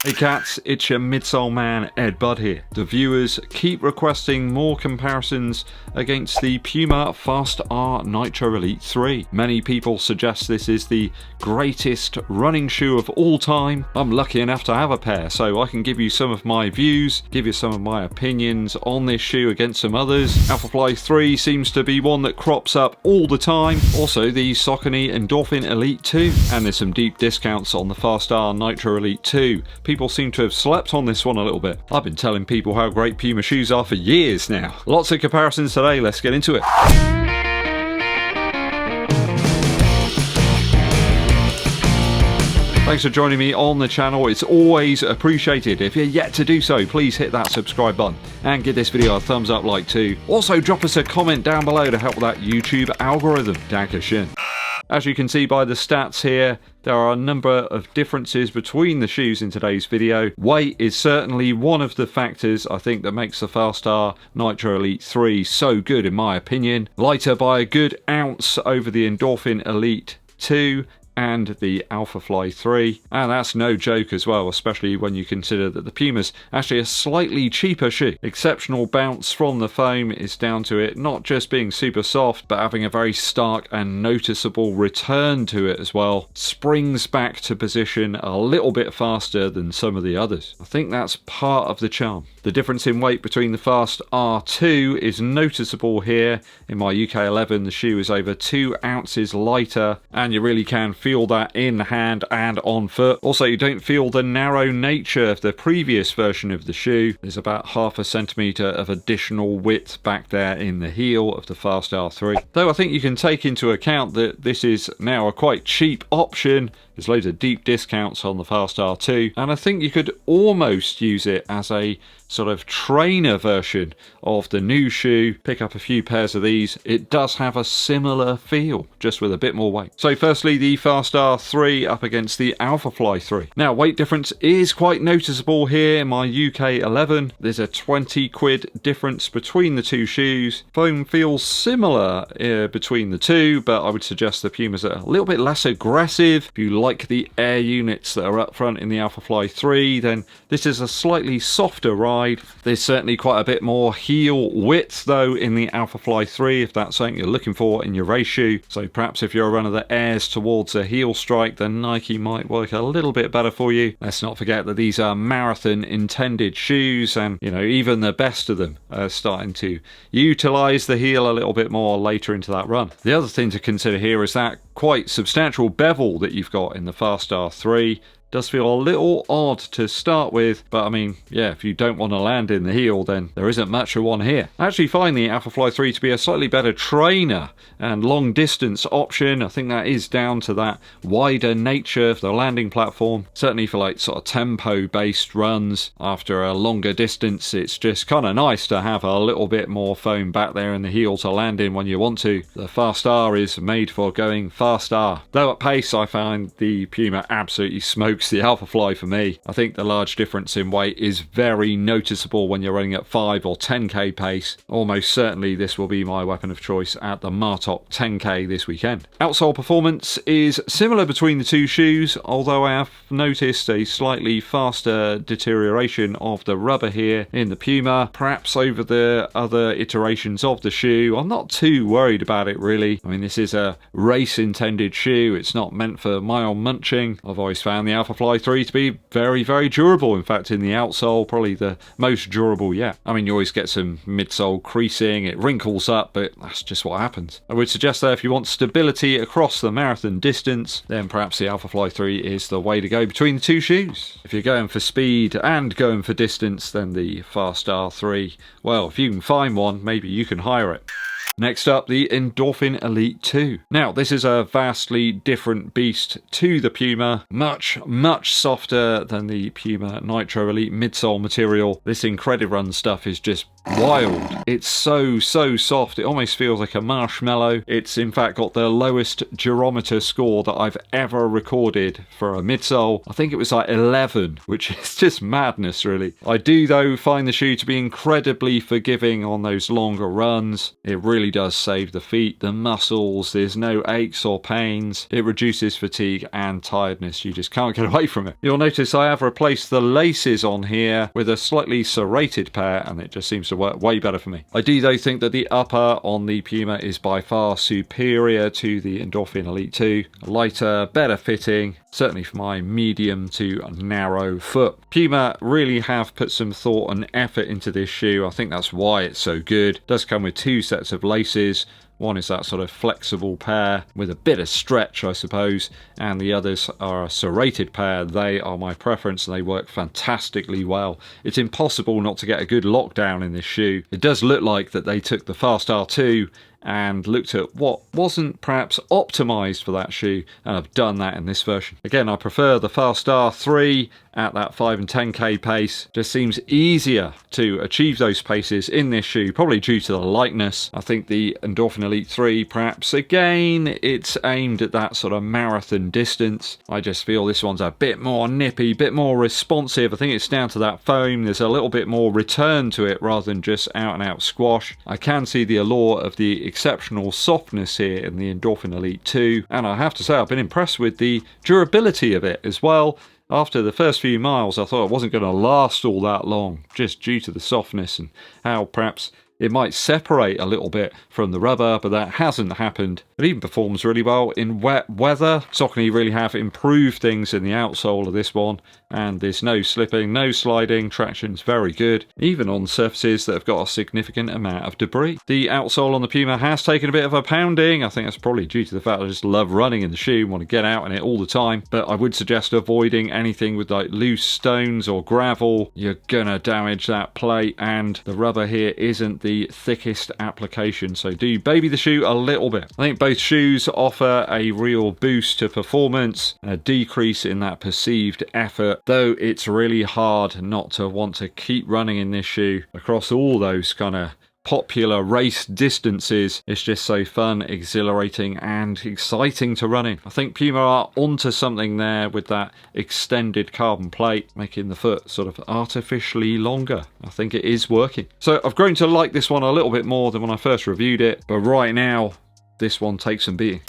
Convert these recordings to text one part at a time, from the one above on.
Hey cats, it's your midsole man EDDBUD here. The viewers keep requesting more comparisons against the PUMA FAST-R NITRO ELITE 3. Many people suggest this is the greatest running shoe of all time. I'm lucky enough to have a pair, so I can give you some of my views, give you some of my opinions on this shoe against some others. ALPHAFLY 3 seems to be one that crops up all the time. Also the SAUCONY ENDORPHIN ELITE 2, and there's some deep discounts on the FAST-R NITRO ELITE 2. People seem to have slept on this one a little bit. I've been telling people how great Puma shoes are for years now. Lots of comparisons today, let's get into it. Thanks for joining me on the channel, it's always appreciated. If you're yet to do so, please hit that subscribe button and give this video a thumbs up like too. Also drop us a comment down below to help with that YouTube algorithm. Dankeschön. As you can see by the stats here, there are a number of differences between the shoes in today's video. Weight is certainly one of the factors I think that makes the FAST-R NITRO ELITE 3 so good in my opinion. Lighter by a good ounce over the Endorphin Elite 2 and the ALPHAFLY 3, and that's no joke as well, especially when you consider that the Puma's actually a slightly cheaper shoe. Exceptional bounce from the foam is down to it not just being super soft, but having a very stark and noticeable return to it as well. Springs back to position a little bit faster than some of the others. I think that's part of the charm. The difference in weight between the FAST-R 2 is noticeable here. In my UK 11 the shoe is over 2 ounces lighter, and you really can feel that in hand and on foot. Also, you don't feel the narrow nature of the previous version of the shoe. There's about ½ a centimetre of additional width back there in the heel of the FAST-R 3. Though I think you can take into account that this is now a quite cheap option. There's loads of deep discounts on the FAST-R 2, and I think you could almost use it as a sort of trainer version of the new shoe. Pick up a few pairs of these. It does have a similar feel, just with a bit more weight. So firstly, the FAST-R 3 up against the ALPHAFLY 3. Now, weight difference is quite noticeable here in my UK 11. There's a 20 quid difference between the two shoes. Foam feels similar between the two, but I would suggest the Pumas are a little bit less aggressive. If you like the air units that are up front in the ALPHAFLY 3, then this is a slightly softer ride. There's certainly quite a bit more heel width though in the ALPHAFLY 3, if that's something you're looking for in your race shoe. So perhaps if you're a runner that airs towards a heel strike, then Nike might work a little bit better for you. Let's not forget that these are marathon intended shoes, and you know, even the best of them are starting to utilize the heel a little bit more later into that run. The other thing to consider here is that quite substantial bevel that you've got in the FAST-R 3. Does feel a little odd to start with, but I mean, yeah, if you don't want to land in the heel, then there isn't much of one here. I actually find the ALPHAFLY 3 to be a slightly better trainer and long distance option. I think that is down to that wider nature of the landing platform. Certainly for like sort of tempo based runs after a longer distance, it's just kind of nice to have a little bit more foam back there in the heel to land in when you want to. The FAST-R is made for going faster. Though at pace, I find the Puma absolutely smokes the ALPHAFLY for me. I think the large difference in weight is very noticeable when you're running at 5 or 10k pace. Almost certainly this will be my weapon of choice at the Martok 10k this weekend. Outsole performance is similar between the two shoes, although I have noticed a slightly faster deterioration of the rubber here in the Puma, perhaps over the other iterations of the shoe. I'm not too worried about it really. I mean, this is a race intended shoe, it's not meant for mile munching. I've always found the ALPHAFLY 3 to be very, very durable. In fact, in the outsole, probably the most durable yet. I mean, you always get some midsole creasing, it wrinkles up, but that's just what happens. I would suggest that if you want stability across the marathon distance, then perhaps the ALPHAFLY 3 is the way to go between the two shoes. If you're going for speed and going for distance, then the FAST-R 3, well, if you can find one, maybe you can hire it. Next up, the Endorphin Elite 2. Now, this is a vastly different beast to the Puma. Much, much softer than the Puma Nitro Elite midsole material. This Increditrun stuff is just wild. It's so soft, it almost feels like a marshmallow. It's in fact got the lowest durometer score that I've ever recorded for a midsole. I think it was like 11, which is just madness really. I do though find the shoe to be incredibly forgiving on those longer runs. It really does save the feet, the muscles, there's no aches or pains. It reduces fatigue and tiredness, you just can't get away from it. You'll notice I have replaced the laces on here with a slightly serrated pair, and it just seems to work way better for me. I do though think that the upper on the Puma is by far superior to the Endorphin Elite 2. Lighter, better fitting, certainly for my medium to narrow foot. Puma really have put some thought and effort into this shoe. I think that's why it's so good. It does come with 2 sets of laces. One is that sort of flexible pair with a bit of stretch, I suppose, and the others are a serrated pair. They are my preference and they work fantastically well. It's impossible not to get a good lockdown in this shoe. It does look like that they took the Fast-R 2 and looked at what wasn't perhaps optimized for that shoe, and I've done that in this version. Again, I prefer the Fast-R 3 at that 5 and 10k pace. Just seems easier to achieve those paces in this shoe, probably due to the lightness. I think the Endorphin Elite 3, perhaps again, it's aimed at that sort of marathon distance. I just feel this one's a bit more nippy, bit more responsive. I think it's down to that foam. There's a little bit more return to it rather than just out and out squash. I can see the allure of the exceptional softness here in the Endorphin Elite 2, and I have to say I've been impressed with the durability of it as well. After the first few miles I thought it wasn't going to last all that long, just due to the softness and how perhaps it might separate a little bit from the rubber, but that hasn't happened. It even performs really well in wet weather. Saucony really have improved things in the outsole of this one, and there's no slipping, no sliding, traction's very good, even on surfaces that have got a significant amount of debris. The outsole on the Puma has taken a bit of a pounding. I think that's probably due to the fact I just love running in the shoe, want to get out in it all the time, but I would suggest avoiding anything with like loose stones or gravel. You're gonna damage that plate, and the rubber here isn't the thickest application, so do baby the shoe a little bit. I think both shoes offer a real boost to performance and a decrease in that perceived effort, though it's really hard not to want to keep running in this shoe across all those kind of popular race distances. It's just so fun, exhilarating and exciting to run in. I think Puma are onto something there with that extended carbon plate, making the foot sort of artificially longer. I think it is working. So I've grown to like this one a little bit more than when I first reviewed it, but right now this one takes some beating.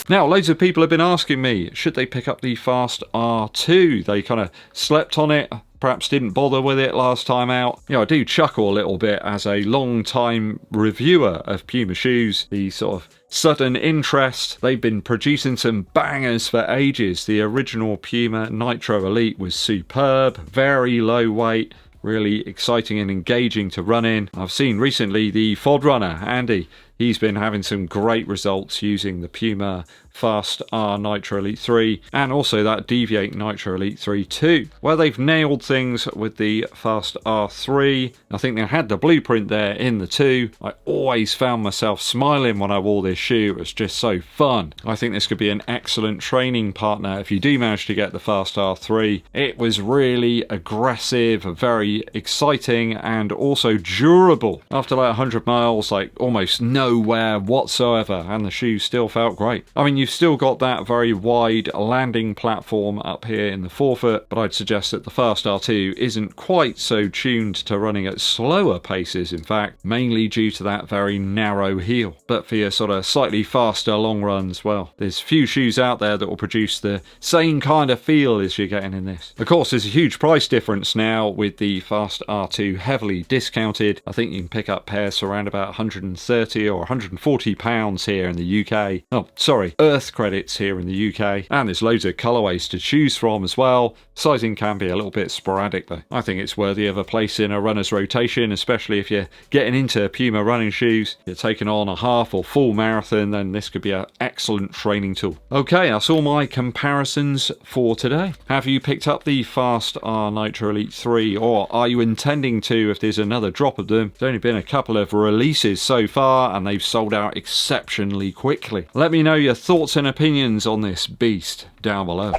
Now, loads of people have been asking me, should they pick up the Fast-R 2? They kind of slept on it, perhaps didn't bother with it last time out. You know, I do chuckle a little bit as a long-time reviewer of Puma shoes. The sort of sudden interest. They've been producing some bangers for ages. The original Puma Nitro Elite was superb, very low weight, really exciting and engaging to run in. I've seen recently the FOD runner, Andy. He's been having some great results using the Puma Fast-R Nitro Elite 3 and also that Deviate Nitro Elite 3 too, where they've nailed things with the Fast-R 3. I think they had the blueprint there in the 2. I always found myself smiling when I wore this shoe. It was just so fun. I think this could be an excellent training partner if you do manage to get the Fast-R 3. It was really aggressive, very exciting and also durable. After like 100 miles, like almost no wear whatsoever, and the shoe still felt great. I mean, you've still got that very wide landing platform up here in the forefoot, but I'd suggest that the Fast-R 2 isn't quite so tuned to running at slower paces, in fact, mainly due to that very narrow heel. But for your sort of slightly faster long runs, well, there's few shoes out there that will produce the same kind of feel as you're getting in this. Of course, there's a huge price difference now with the Fast-R 2 heavily discounted. I think you can pick up pairs for around about 130 or 140 pounds here in the UK. Oh, sorry, Earth credits here in the UK. And there's loads of colourways to choose from as well. Sizing can be a little bit sporadic though. I think it's worthy of a place in a runner's rotation, especially if you're getting into Puma running shoes. You're taking on a half or full marathon, then this could be an excellent training tool. Okay, that's all my comparisons for today. Have you picked up the Fast-R Nitro Elite 3, or are you intending to if there's another drop of them? There's only been a couple of releases so far and they've sold out exceptionally quickly. Let me know your thoughts and opinions on this beast down below.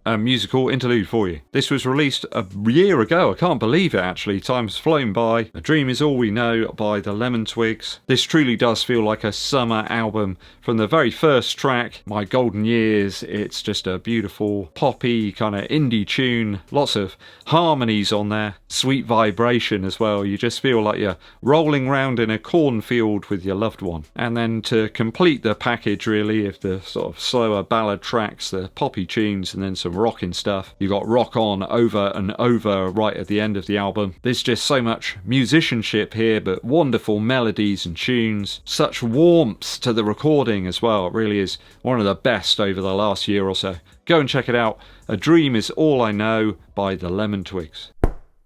a musical interlude for you. This was released a year ago. I can't believe it, actually. Time's flown by. A Dream Is All We Know by the Lemon Twigs. This truly does feel like a summer album. From the very first track, My Golden Years, it's just a beautiful poppy kind of indie tune. Lots of harmonies on there. Sweet vibration as well. You just feel like you're rolling around in a cornfield with your loved one. And then to complete the package, really, of the sort of slower ballad tracks, the poppy tunes, and then some rocking stuff, you got Rock On over and over right at the end of the album. There's just so much musicianship here, but wonderful melodies and tunes. Such warmth to the recording as well. It really is one of the best over the last year or so. Go and check it out. A Dream Is All I Know by the Lemon Twigs.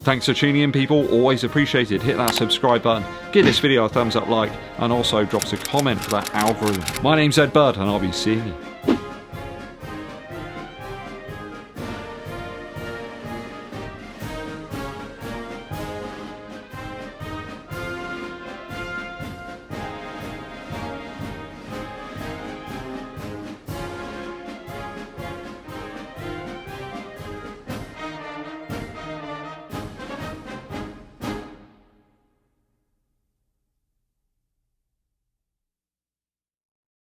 Thanks for tuning in, people. Always appreciated. Hit that subscribe button, give this video a thumbs up like, and also drop us a comment for that algorithm. My name's EDDBUD, and I'll be seeing you